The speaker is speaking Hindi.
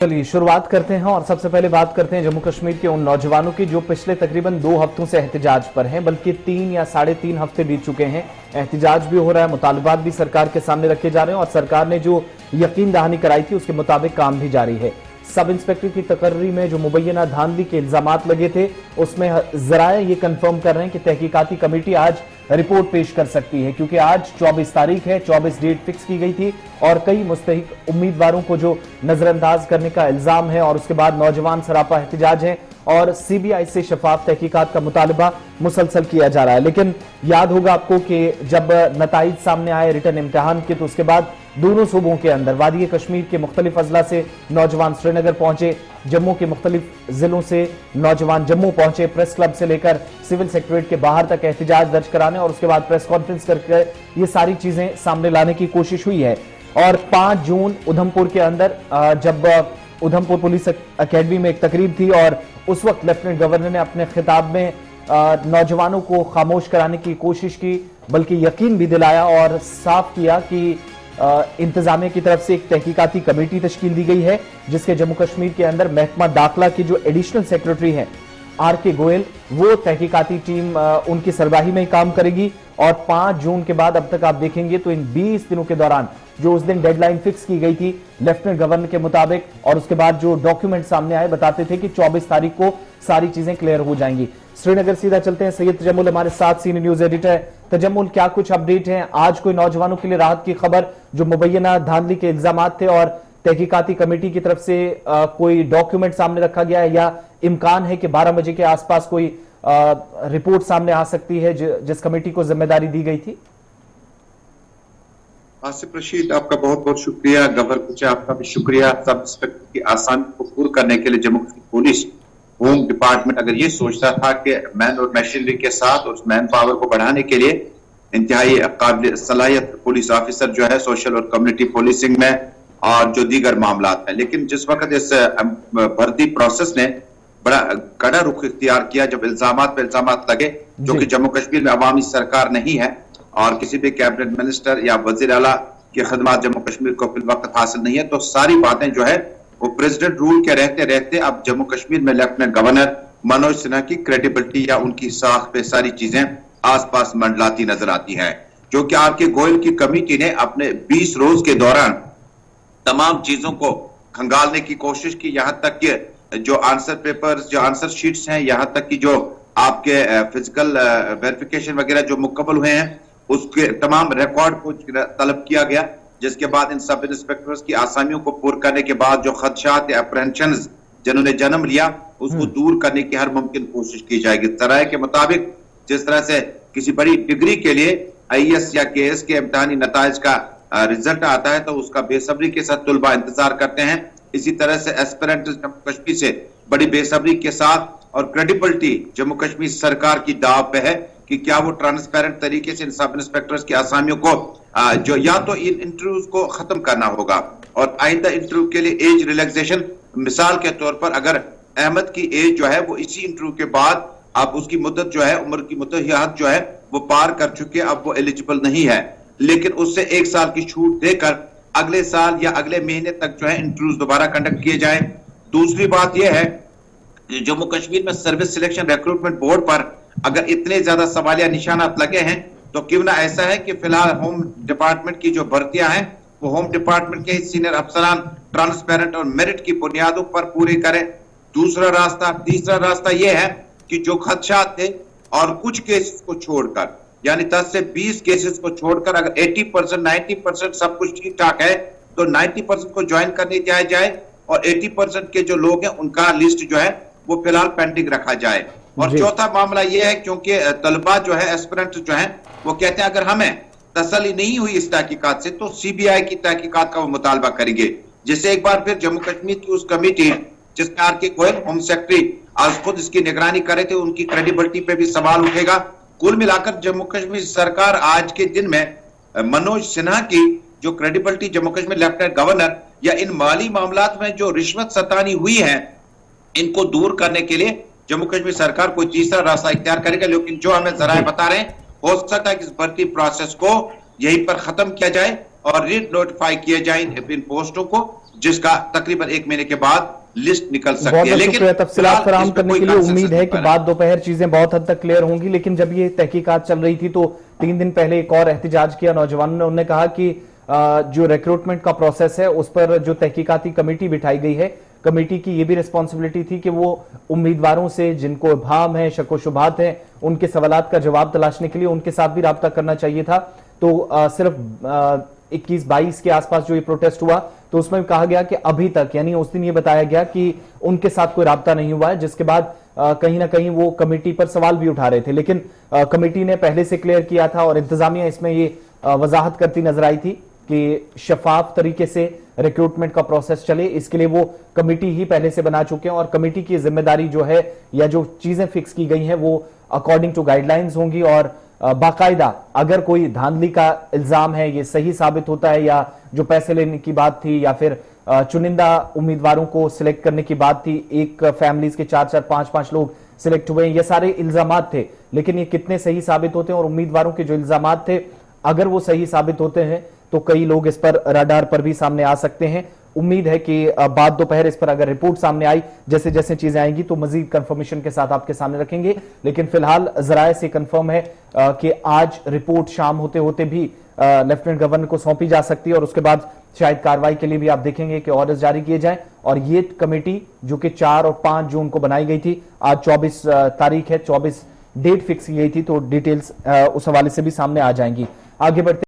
चलिए शुरुआत करते हैं और सबसे पहले बात करते हैं जम्मू कश्मीर के उन नौजवानों की जो पिछले तकरीबन 2 हफ्तों से एहतजाज पर हैं, बल्कि 3 या 3.5 हफ्ते बीत चुके हैं। एहतजाज भी हो रहा है, मुतालबात भी सरकार के सामने रखे जा रहे हैं और सरकार ने जो यकीन दहानी कराई थी उसके मुताबिक काम भी जारी है। सब इंस्पेक्टर की तकर्री में जो मुबैना धांधली के इल्जामात लगे थे उसमें जराए ये कंफर्म कर रहे हैं कि तहकीकाती कमेटी आज रिपोर्ट पेश कर सकती है, क्योंकि आज 24 तारीख है, 24 डेट फिक्स की गई थी और कई मुस्तहिक उम्मीदवारों को जो नजरअंदाज करने का इल्जाम है और उसके बाद नौजवान सरापा एहतजाज है और सीबीआई से शफाफ तहकीकात का मुतालबा मुसलसल किया जा रहा है। लेकिन याद होगा आपको कि जब नताइज सामने आए रिटर्न इम्तिहान के, तो उसके बाद दोनों सूबों के अंदर वादी कश्मीर के मुख्तलिफ अजला से नौजवान श्रीनगर पहुंचे, जम्मू के मुख्तलिफ जिलों से नौजवान जम्मू पहुंचे, प्रेस क्लब से लेकर सिविल सेक्रेटरीट के बाहर तक एहतजाज दर्ज कराने और उसके बाद प्रेस कॉन्फ्रेंस करके ये सारी चीजें सामने लाने की कोशिश हुई है। और 5 जून उधमपुर के अंदर जब उधमपुर पुलिस अकेडमी में एक तकरीब थी और उस वक्त लेफ्टिनेंट गवर्नर ने अपने खिताब में नौजवानों को खामोश कराने की कोशिश की, बल्कि यकीन भी दिलाया और साफ किया कि इंतजामिया की तरफ से एक तहकीकाती कमेटी तश्कील दी गई है, जिसके जम्मू कश्मीर के अंदर महकमा दाखिला की जो एडिशनल सेक्रेटरी हैं आर.के. गोयल, वो तहकीकाती टीम उनकी सरबराही में ही काम करेगी। और 5 जून के बाद अब तक आप देखेंगे तो इन 20 दिनों के दौरान जो उस दिन डेडलाइन फिक्स की गई थी लेफ्टिनेंट गवर्नर के मुताबिक, और उसके बाद जो डॉक्यूमेंट सामने आए बताते थे कि 24 तारीख को सारी चीजें क्लियर हो जाएंगी। श्रीनगर सीधा चलते हैं, सैयद तजम्मुल हमारे साथ सीनियर न्यूज एडिटर है। तजम्मुल, क्या कुछ अपडेट है? आज कोई नौजवानों के लिए राहत की खबर, जो मुबैना धांधली के इल्जामात थे और तहकीकाती कमेटी की तरफ से कोई डॉक्यूमेंट सामने रखा गया है, या इम्कान है कि 12 बजे के आसपास कोई रिपोर्ट सामने आ सकती है जिस कमेटी को जिम्मेदारी दी गई थी? आसिफ रशीद, आपका बहुत बहुत शुक्रिया। गवर्नर आपका भी शुक्रिया। सब इंस्पेक्टर की आसामी को पूरा करने के लिए Jammu Kashmir police home department अगर ये सोचता था कि मैन और मशीनरी के साथ उस मैन पावर को बढ़ाने के लिए इंतहाई काबिल सलाहियत पुलिस ऑफिसर जो है सोशल और कम्युनिटी पुलिसिंग में और जो दीगर मामला है, लेकिन जिस वक्त इस भर्ती प्रोसेस ने बड़ा कड़ा रुख इख्तियार किया, जब इल्जामात पे इल्जामात लगे, जो कि जम्मू कश्मीर में अवामी सरकार नहीं है और किसी भी कैबिनेट मिनिस्टर या वजीर आला की खदमात जम्मू कश्मीर को फिल वक्त हासिल नहीं है, तो सारी बातें जो है वो प्रेसिडेंट रूल के रहते रहते अब जम्मू कश्मीर में लेफ्टिनेंट गवर्नर मनोज सिन्हा की क्रेडिबिलिटी या उनकी साख पे सारी चीजें आसपास मंडलाती नजर आती है। जो कि आर.के. गोयल की कमेटी ने अपने 20 रोज के दौरान तमाम चीजों को खंगालने की कोशिश की, यहां तक कि जो आंसर पेपर्स, जो आंसर शीट्स हैं, यहां तक कि जो आपके फिजिकल वेरिफिकेशन वगैरह जो मुकम्मल हुए हैं उसके तमाम रिकॉर्ड को तलब किया गया, जिसके बाद इन सब इंस्पेक्टर्स की आसामियों को पूरा करने के बाद जो खदशात या अप्रहेंशन जिन्होंने जन्म लिया उसको दूर करने की हर मुमकिन कोशिश की जाएगी। तराए के मुताबिक जिस तरह से किसी बड़ी डिग्री के लिए IAS या KS के इम्तिहानी नताइज का रिजल्ट आता है तो उसका बेसब्री के साथ तुलबा इंतजार करते हैं, इसी तरह से एस्पिरेंट जम्मू कश्मीर से बड़ी बेसब्री के साथ और क्रेडिबिलिटी जम्मू कश्मीर सरकार की दाव पे है कि क्या वो ट्रांसपेरेंट तरीके से इन सब इंस्पेक्टर्स की आसामियों को जो या तो इन इंटरव्यूज को खत्म करना होगा और आइंदा इंटरव्यू के लिए एज रिलैक्सेशन, मिसाल के तौर पर अगर अहमद की एज जो है वो इसी इंटरव्यू के बाद अब उसकी मुद्दत जो है, उम्र की मुद्दत जो है वो पार कर चुके, अब वो एलिजिबल नहीं है, लेकिन उससे 1 साल की छूट देकर अगले साल या अगले महीने तक जो है इंटरव्यूज दोबारा कंडक्ट किए जाए। दूसरी बात यह है कि जम्मू कश्मीर में सर्विस सिलेक्शन रिक्रूटमेंट बोर्ड पर अगर इतने ज्यादा सवालिया निशानात लगे हैं तो क्यों ना ऐसा है कि फिलहाल होम डिपार्टमेंट की जो भर्तियां हैं वो होम डिपार्टमेंट के सीनियर अफसरान ट्रांसपेरेंट और मेरिट की बुनियादों पर पूरी करें। दूसरा रास्ता, तीसरा रास्ता यह है कि जो खदशात थे और कुछ केसेस को छोड़कर, यानी 10 से 20 केसेस को छोड़कर अगर 80% 90% सब कुछ ठीक ठाक है तो 90% को ज्वाइन करने दिया जाए और 80% के जो लोग हैं उनका लिस्ट जो है वो फिलहाल पेंडिंग रखा जाए। और चौथा मामला यह है क्योंकि तलबा जो है, एस्पिरेंट जो है, वो कहते हैं अगर हमें तसल्ली नहीं हुई इस तहकीकात से तो सीबीआई की तहकीकात का वो मुतालबा करेंगे, जिससे एक बार फिर जम्मू कश्मीर की उस कमेटी जिसमें आर.के. गोयल होम सेक्रेटरी आज खुद इसकी निगरानी करे थे, उनकी क्रेडिबिलिटी पे भी सवाल उठेगा। कुल मिलाकर जम्मू कश्मीर सरकार आज के दिन में मनोज सिन्हा की जो credibility Jammu Kashmir lieutenant governor या इन माली मामलात में जो रिश्वत सतानी हुई है इनको दूर करने के लिए जम्मू कश्मीर सरकार कोई तीसरा रास्ता इख्तियार करेगा। लेकिन जो हमें जराए बता रहे हैं, हो सकता है कि इस भर्ती प्रोसेस को यहीं पर खत्म किया जाए और री नोटिफाई किए जाए इन पोस्टों को, जिसका तकरीबन 1 महीने के बाद लिस्ट निकल सकती है। बहुत लेकिन तफसीलात फराहम करने के लिए उम्मीद है कि बाद दोपहर चीजें बहुत हद तक क्लियर होंगी। लेकिन जब ये तहकीकात चल रही थी तो 3 दिन पहले एक और एहतजाज किया नौजवानों ने। उन्होंने कहा कि जो रिक्रूटमेंट का प्रोसेस है उस पर जो तहकीकाती कमेटी बिठाई गई है, कमेटी की ये भी रिस्पॉन्सिबिलिटी थी कि वो उम्मीदवारों से जिनको इब्हाम है, शक व शुबहात है, उनके सवालात का जवाब तलाशने के लिए उनके साथ भी राब्ता करना चाहिए था। तो सिर्फ 21-22 के आसपास जो ये प्रोटेस्ट हुआ तो उसमें कहा गया कि अभी तक, यानी उस दिन ये बताया गया कि उनके साथ कोई राब्ता नहीं हुआ है, जिसके बाद कहीं ना कहीं वो कमेटी पर सवाल भी उठा रहे थे। लेकिन कमेटी ने पहले से क्लियर किया था और इंतजामिया इसमें ये वजाहत करती नजर आई थी कि शफाफ तरीके से रिक्रूटमेंट का प्रोसेस चले, इसके लिए वो कमेटी ही पहले से बना चुके हैं और कमेटी की जिम्मेदारी जो है या जो चीजें फिक्स की गई हैं वो अकॉर्डिंग टू गाइडलाइंस होंगी और बाकायदा अगर कोई धांधली का इल्जाम है, ये सही साबित होता है या जो पैसे लेने की बात थी या फिर चुनिंदा उम्मीदवारों को सिलेक्ट करने की बात थी, एक फैमिलीज के 4-4, 5-5 लोग सिलेक्ट हुए, ये सारे इल्जामात थे। लेकिन ये कितने सही साबित होते हैं और उम्मीदवारों के जो इल्जामात थे अगर वो सही साबित होते हैं तो कई लोग इस पर रडार पर भी सामने आ सकते हैं। उम्मीद है कि बाद दोपहर इस पर अगर रिपोर्ट सामने आई, जैसे जैसे चीजें आएंगी तो मजीद कंफर्मेशन के साथ आपके सामने रखेंगे। लेकिन फिलहाल जराये से कंफर्म है कि आज रिपोर्ट शाम होते होते भी लेफ्टिनेंट गवर्नर को सौंपी जा सकती है और उसके बाद शायद कार्रवाई के लिए भी आप देखेंगे कि ऑर्डर्स जारी किए जाएं। और ये कमेटी जो कि 4 और 5 जून को बनाई गई थी, आज 24 तारीख है, 24 डेट फिक्स की गई थी, तो डिटेल्स उस हवाले से भी सामने आ जाएंगी। आगे बढ़ते